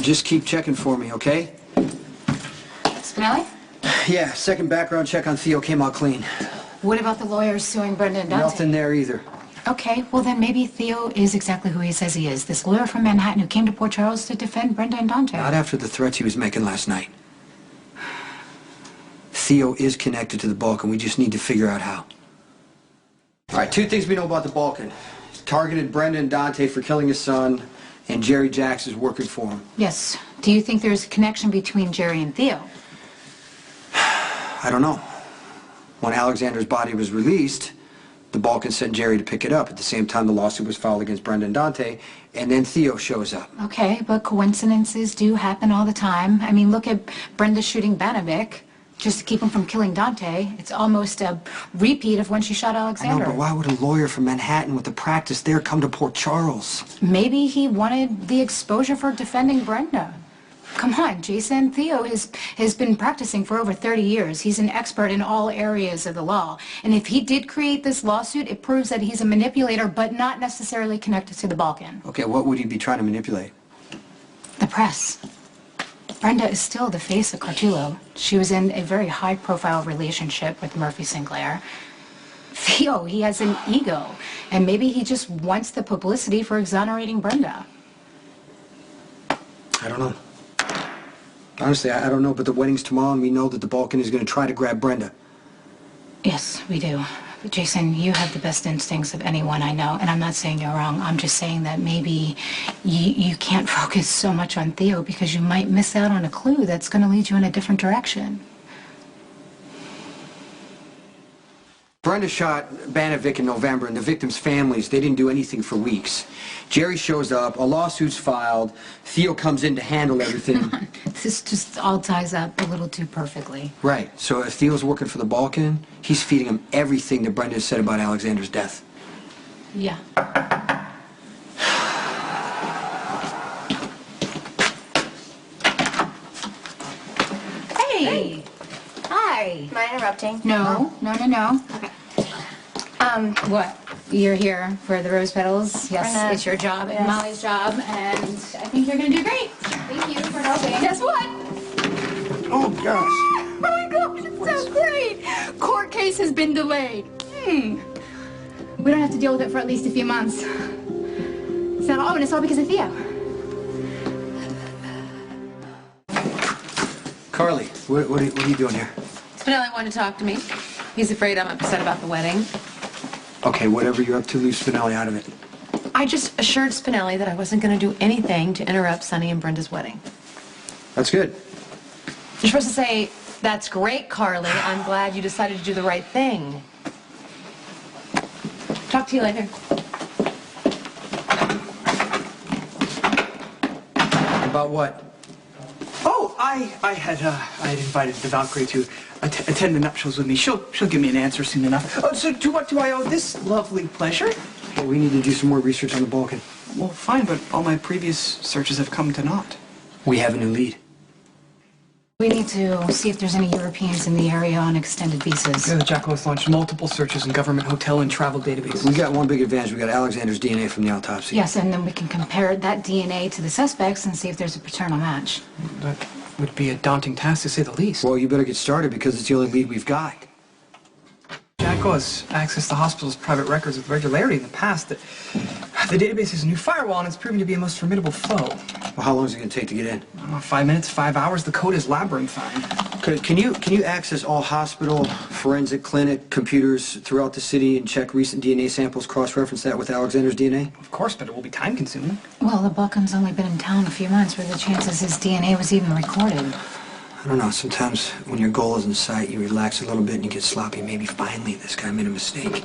Just keep checking for me, okay? Spinelli? Yeah, second background check on Theo came out clean. What about the lawyers suing Brenda and Dante? Nothing there either. Okay, well then maybe Theo is exactly who he says he is. This lawyer from Manhattan who came to Port Charles to defend Brenda and Dante. Not after the threats he was making last night. Theo is connected to the Balkan. We just need to figure out how. All right, two things we know about the Balkan. He's targeted Brenda and Dante for killing his son, and Jerry Jacks is working for him. Yes. Do you think there's a connection between Jerry and Theo? I don't know. When Alexander's body was released, the Balkan sent Jerry to pick it up. At the same time, the lawsuit was filed against Brenda and Dante, and then Theo shows up. Okay, but coincidences do happen all the time. I mean, look at Brenda shooting Banovic just to keep him from killing Dante. It's almost a repeat of when she shot Alexander. I know, but why would a lawyer from Manhattan with the practice there come to Port Charles? Maybe he wanted the exposure for defending Brenda. Come on, Jason. Theo has been practicing for over 30 years. He's an expert in all areas of the law. And if he did create this lawsuit, it proves that he's a manipulator, but not necessarily connected to the Balkan. Okay, what would he be trying to manipulate? The press. Brenda is still the face of Cartullo. She was in a very high-profile relationship with Murphy Sinclair. Theo, he has an ego, and maybe he just wants the publicity for exonerating Brenda. I don't know. Honestly, I don't know, but the wedding's tomorrow, and we know that the Balkan is going to try to grab Brenda. Yes, we do. But Jason, you have the best instincts of anyone I know, and I'm not saying you're wrong. I'm just saying that maybe you can't focus so much on Theo because you might miss out on a clue that's going to lead you in a different direction. Brenda shot Banovic in November, and the victims' families, they didn't do anything for weeks. Jerry shows up, a lawsuit's filed, Theo comes in to handle everything. This just all ties up a little too perfectly. Right, so if Theo's working for the Balkan, he's feeding him everything that Brenda said about Alexander's death. Yeah. Hey! Hi! Am I interrupting? No. Okay. What? You're here for the rose petals? Yes, Brenda. it's your job and Yes. Molly's job, and I think you're gonna do great. Thank you for helping. Guess what? Oh, gosh. Oh my gosh, it's so great! Court case has been delayed. We don't have to deal with it for at least a few months. It's not all, and it's all because of Theo. Carly, what are you doing here? Spinelli wanted to talk to me. He's afraid I'm upset about the wedding. Okay, whatever you're up to, leave Spinelli out of it. I just assured Spinelli that I wasn't going to do anything to interrupt Sonny and Brenda's wedding. That's good. You're supposed to say, "That's great, Carly. I'm glad you decided to do the right thing." Talk to you later. About what? Oh, I had invited the Valkyrie to attend the nuptials with me. She'll give me an answer soon enough. Oh, so to what do I owe this lovely pleasure? Well, we need to do some more research on the Balkan. Well, fine, but all my previous searches have come to naught. We have a new lead. We need to see if there's any Europeans in the area on extended visas. Yeah, the Jackal has launched multiple searches in government hotel and travel databases. We got one big advantage. We got Alexander's DNA from the autopsy. Yes, and then we can compare that DNA to the suspects and see if there's a paternal match. That would be a daunting task, to say the least. Well, you better get started because it's the only lead we've got. Jackal has accessed the hospital's private records with regularity in the past. The database is a new firewall, and it's proven to be a most formidable foe. Well, how long is it going to take to get in? 5 minutes, 5 hours. The code is labyrinthine. Can you access all hospital, forensic clinic computers throughout the city and check recent DNA samples, cross-reference that with Alexander's DNA? Of course, but it will be time-consuming. Well, the Balkan's only been in town a few months. What are the chances his DNA was even recorded? I don't know. Sometimes when your goal is in sight, you relax a little bit and you get sloppy. Maybe finally this guy made a mistake.